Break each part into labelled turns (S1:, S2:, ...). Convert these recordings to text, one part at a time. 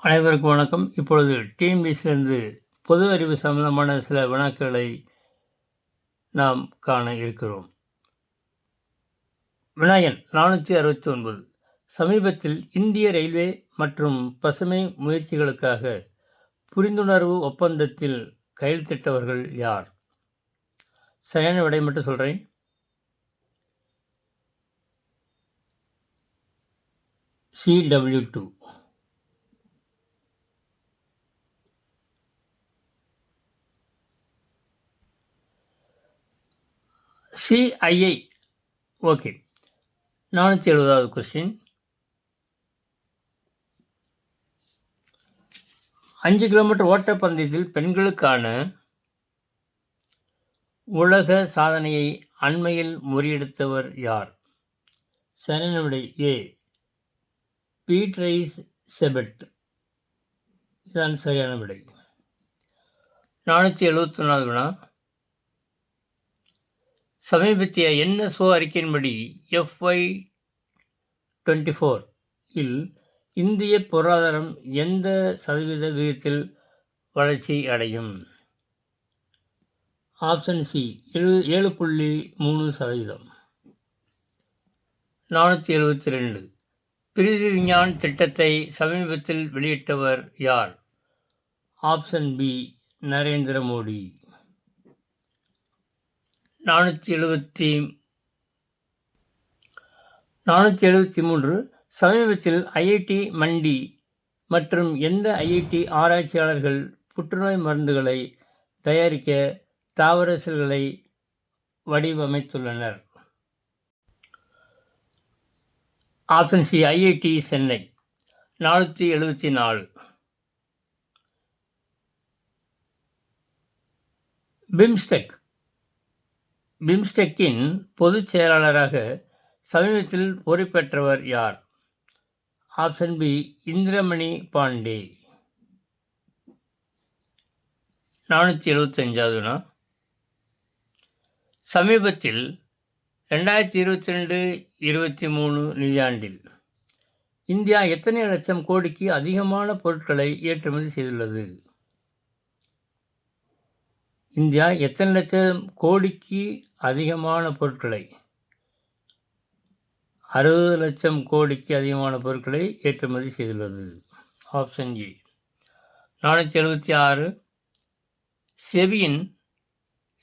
S1: அனைவருக்கும் வணக்கம். இப்பொழுது டிஎன்பிஎஸ்சிலிருந்து பொது அறிவு சம்பந்தமான சில வினாக்களை நாம் காண இருக்கிறோம். வினாயன் 469. சமீபத்தில் இந்திய ரயில்வே மற்றும் பசுமை முயற்சிகளுக்காக புரிந்துணர்வு ஒப்பந்தத்தில் கையெழுத்திட்டவர்கள் யார்? சரியான விடை மட்டும் சொல்கிறேன். CW2. CII. ஓகே. 470வது கொஸ்டின். 5 கிலோமீட்டர் ஓட்டப்பந்தயத்தில் பெண்களுக்கான உலக சாதனையை அண்மையில் முறியடித்தவர் யார்? சரியான விடை ஏ. பீட்ரைஸ் செபெட். இதுதான் சரியான விடை. 471வது வினா. சமீபத்திய NSO அறிக்கையின்படி FY24 இல் இந்திய பொருளாதாரம் எந்த சதவீத விகிதத்தில் வளர்ச்சி அடையும்? Option C 7.3%. 472. பிரிதி விஞ்ஞான் திட்டத்தை சமீபத்தில் வெளியிட்டவர் யார்? Option B Narendra Modi. 473. சமீபத்தில் IIT மண்டி மற்றும் எந்த IIT ஆராய்ச்சியாளர்கள் புற்றுநோய் மருந்துகளை தயாரிக்க தாவர செல்களை வடிவமைத்துள்ளனர்? Option C IIT Chennai. 474. பிம்ஸ்டெக்கின் பொதுச் செயலாளராக சமீபத்தில் பொறுப்பேற்றவர் யார்? Option B Indramani Pandey. 475. சமீபத்தில் 2022-23 நிதியாண்டில் இந்தியா எத்தனை லட்சம் கோடிக்கு அதிகமான பொருட்களை ஏற்றுமதி செய்துள்ளது? இந்தியா எத்தனை லட்சம் கோடிக்கு அதிகமான பொருட்களை 60 லட்சம் கோடிக்கு அதிகமான பொருட்களை ஏற்றுமதி செய்துள்ளது. Option A. 476. செபியின்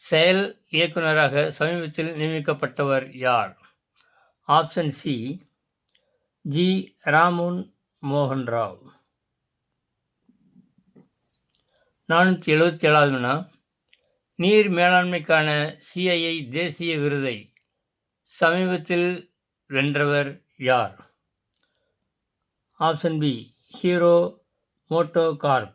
S1: செயல் இயக்குநராக சமீபத்தில் நியமிக்கப்பட்டவர் யார்? ஆப்ஷன் சி ஜி ராமன் மோகன் ராவ். 477வது வினா. நீர் மேலாண்மைக்கான CII தேசிய விருதை சமீபத்தில் வென்றவர் யார்? Option B Hero MotoCorp.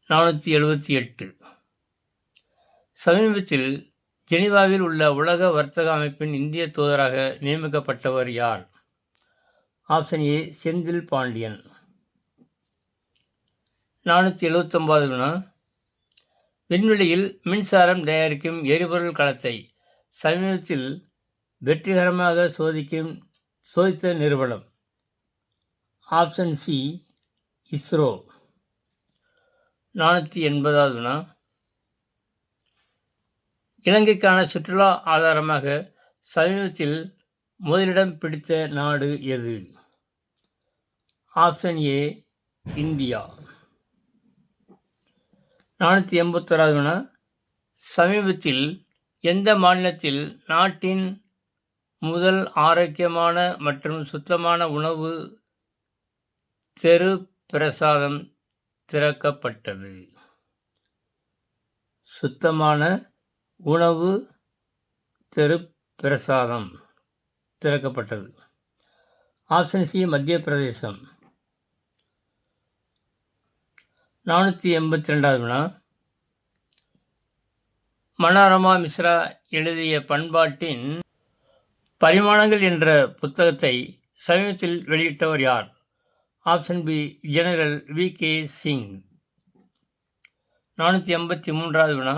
S1: 478. சமீபத்தில் ஜெனீவாவில் உள்ள உலக வர்த்தக அமைப்பின் இந்திய தூதராக நியமிக்கப்பட்டவர் யார்? Option A Senthil Pandian. 479வது வினா. விண்வெளியில் மின்சாரம் தயாரிக்கும் எரிபொருள் கலத்தை சமீபத்தில் வெற்றிகரமாக சோதித்த நிறுவனம்? Option C ISRO. 480வது வினா. இலங்கைக்கான சுற்றுலா ஆதாரமாக சமீபத்தில் முதலிடம் பிடித்த நாடு எது? Option A India. 481வது வினா. சமீபத்தில் எந்த மாநிலத்தில் நாட்டின் முதல் ஆரோக்கியமான மற்றும் சுத்தமான உணவு தெரு பிரசாதம் திறக்கப்பட்டது? சுத்தமான உணவு தெரு பிரசாதம் திறக்கப்பட்டது. ஆப்ஷன் சி மத்திய பிரதேசம். 482வது வினா. மனோரமா மிஸ்ரா எழுதிய பண்பாட்டின் பரிமாணங்கள் என்ற புத்தகத்தை சமீபத்தில் வெளியிட்டவர் யார்? Option B general VK Singh. 483வது வினா.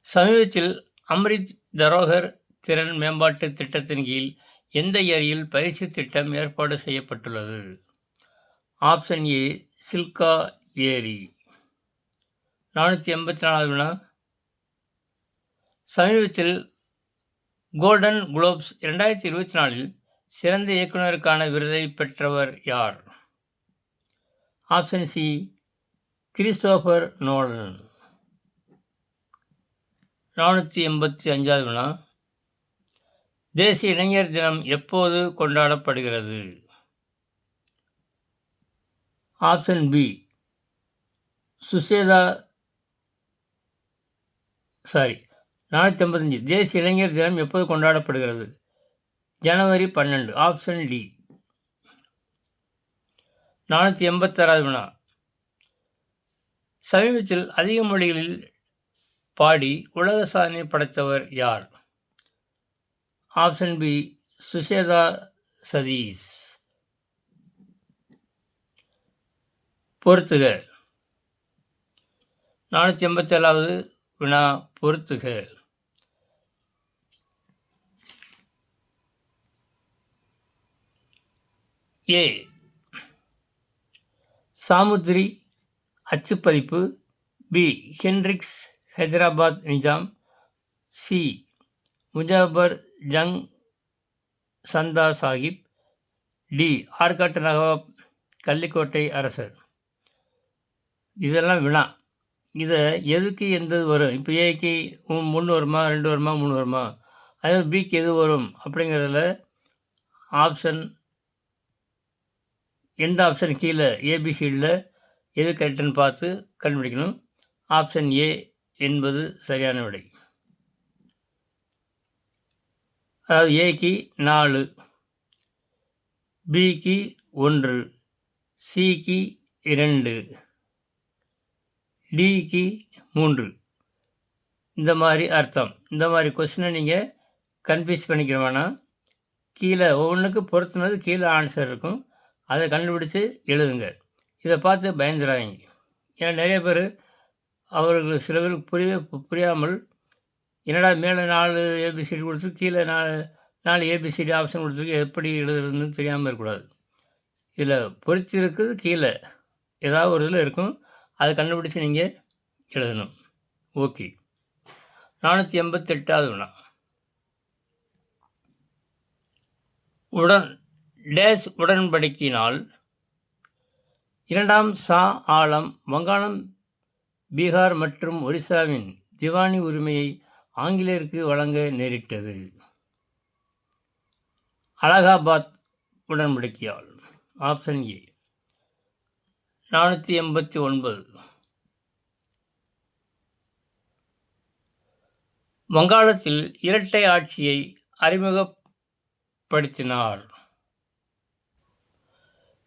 S1: சமீபத்தில் அம்ரித் தரோகர் திறன் மேம்பாட்டு திட்டத்தின் கீழ் எந்த ஏரியில் பயிற்சி திட்டம் ஏற்பாடு செய்யப்பட்டுள்ளது? ஆப்ஷன் ஏ சில்கா ஏரி. 484வது வினா, சமீபத்தில் கோல்டன் குளோப்ஸ் 2024இல் சிறந்த இயக்குனருக்கான விருதை பெற்றவர் யார்? Option C Christopher Nolan. 485வது வினா, தேசிய இளைஞர் தினம் எப்போது கொண்டாடப்படுகிறது? ஆப்ஷன் பி சுசேதா 485 தேசிய இளைஞர் தினம் எப்போது கொண்டாடப்படுகிறது? ஜனவரி 12. Option D. 486வது வினா, சமீபத்தில் அதிக மொழிகளில் பாடி உலக சாதனை படைத்தவர் யார்? Option B Sucheta Satish. பொறுத்துக. 487வது வினா, பொறுத்துக. ஏ சாமுத்ரி அச்சுப்பதிப்பு, B Henriques Hyderabad Nizam, C Muzaffar Jung Chanda Sahib, D Arcot Nawab Kallikottai அரசர். இதெல்லாம் வினா. இதை எதுக்கு எந்த வரும்? இப்போ ஏக்கு 1 வருமா, 2 வருமா, 3 வருமா? அதே பிக்கு எது வரும் அப்படிங்கிறதுல ஆப்ஷன் எந்த ஆப்ஷன் கீழே ஏபிசிடியில் எது கரெக்டுன்னு பார்த்து கண்டுபிடிக்கணும். ஆப்ஷன் ஏ என்பது சரியான விடை. அதாவது ஏக்கு 4, பிக்கு 1, சிக்கு 2, டிக்கு 3. இந்த மாதிரி அர்த்தம். இந்த மாதிரி கொஸ்டினை நீங்கள் கன்ஃபியூஸ் பண்ணிக்கிற வேணாம். கீழே ஒவ்வொன்றுக்கு பொறுத்துனது கீழே ஆன்சர் இருக்கும், அதை கண்டுபிடிச்சி எழுதுங்க. இதை பார்த்து பயந்துடாதீங்க. ஏன்னா நிறைய பேர் அவர்கள் சில பேருக்கு புரியாமல் என்னடா மேலே 4 ஏபிசிடி கொடுத்து கீழே 4 ஏபிசிடி ஆப்ஷன் கொடுத்துருக்கு, எப்படி எழுதுறதுன்னு தெரியாமல் இருக்கக்கூடாது. இதில் பொறுத்திருக்குது கீழே ஏதாவது ஒரு இதில் இருக்கும், அதை கண்டுபிடிச்சி நீங்கள் எழுதணும். ஓகே. 488வது வினா, டேஸ் உடன்படிக்கையினால் 2ஆம் ஷா ஆலம் வங்காளம், பீகார் மற்றும் ஒரிசாவின் திவானி உரிமையை ஆங்கிலேயருக்கு வழங்க நேரிட்டது? அலகாபாத் உடன்படிக்கையால். Option A. 489 வங்காளத்தில் இரட்டை ஆட்சியை அறிமுகப்படுத்தினார்?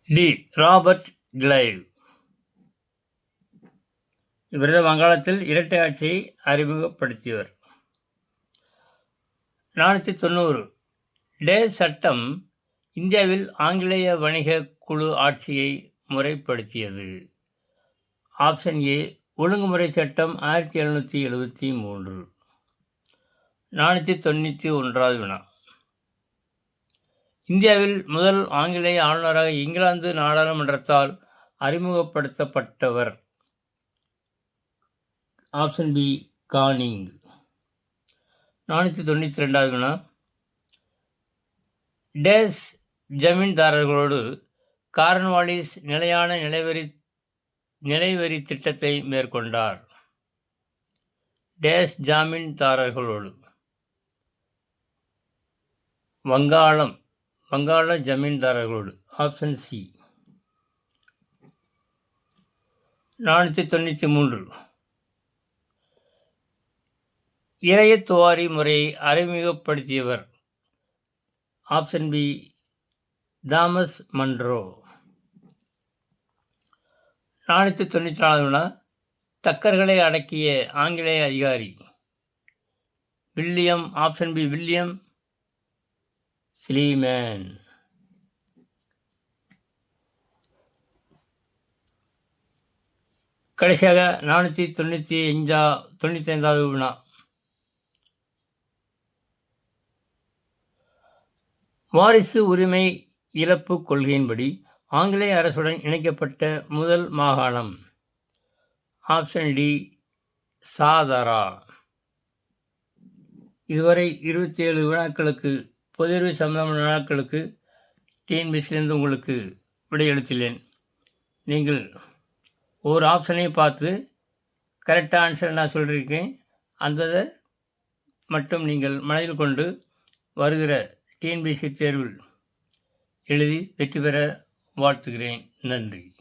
S1: D Robert Clive. இவர் வங்காளத்தில் இரட்டை ஆட்சியை அறிமுகப்படுத்தியவர். 490 டேஸ் சட்டம் இந்தியாவில் ஆங்கிலேய வணிக குழு ஆட்சியை முறைப்படுத்தியது? ஆப்ஷன் ஏ ஒழுங்குமுறை சட்டம் 1773. 491வது வினா, இந்தியாவில் முதல் ஆங்கிலேய ஆளுநராக இங்கிலாந்து நாடாளுமன்றத்தால் அறிமுகப்படுத்தப்பட்டவர்? Option B Canning. 492வது வினா, டேஸ் ஜமீன்தாரர்களோடு கார்ன்வாலிஸ் நிலையான நிலைவரி திட்டத்தை மேற்கொண்டார்? டேஸ் ஜமீன்தாரர்களோடு. வங்காள ஜமீன்தாரர்களோடு. Option C. 493 இறையத்துவாரி முறையை அறிமுகப்படுத்தியவர்? Option B Thomas Munro. 494வது வினா, தக்கர்களை அடக்கிய ஆங்கிலேய அதிகாரி? William. Option B William Sleeman. கடைசியாக 495வது வினா, வாரிசு உரிமை இழப்பு கொள்கையின்படி ஆங்கிலேய அரசுடன் இணைக்கப்பட்ட முதல் மாகாணம். Option D Satara. இதுவரை 27 வினாக்களுக்கு பொதுறிவு சம்பந்தமான வினாக்களுக்கு டிஎன்பிஎஸ்சிலேருந்து உங்களுக்கு விடையளித்துள்ளேன். நீங்கள் ஒவ்வொரு ஆப்ஷனையும் பார்த்து கரெக்டாக ஆன்சர் நான் சொல்லியிருக்கேன். அந்த மட்டும் நீங்கள் மனதில் கொண்டு வருகிற டிஎன்பிஎஸ்சி தேர்வில் எழுதி வெற்றி பெற வாழ்த்துகிறேன். நன்றி.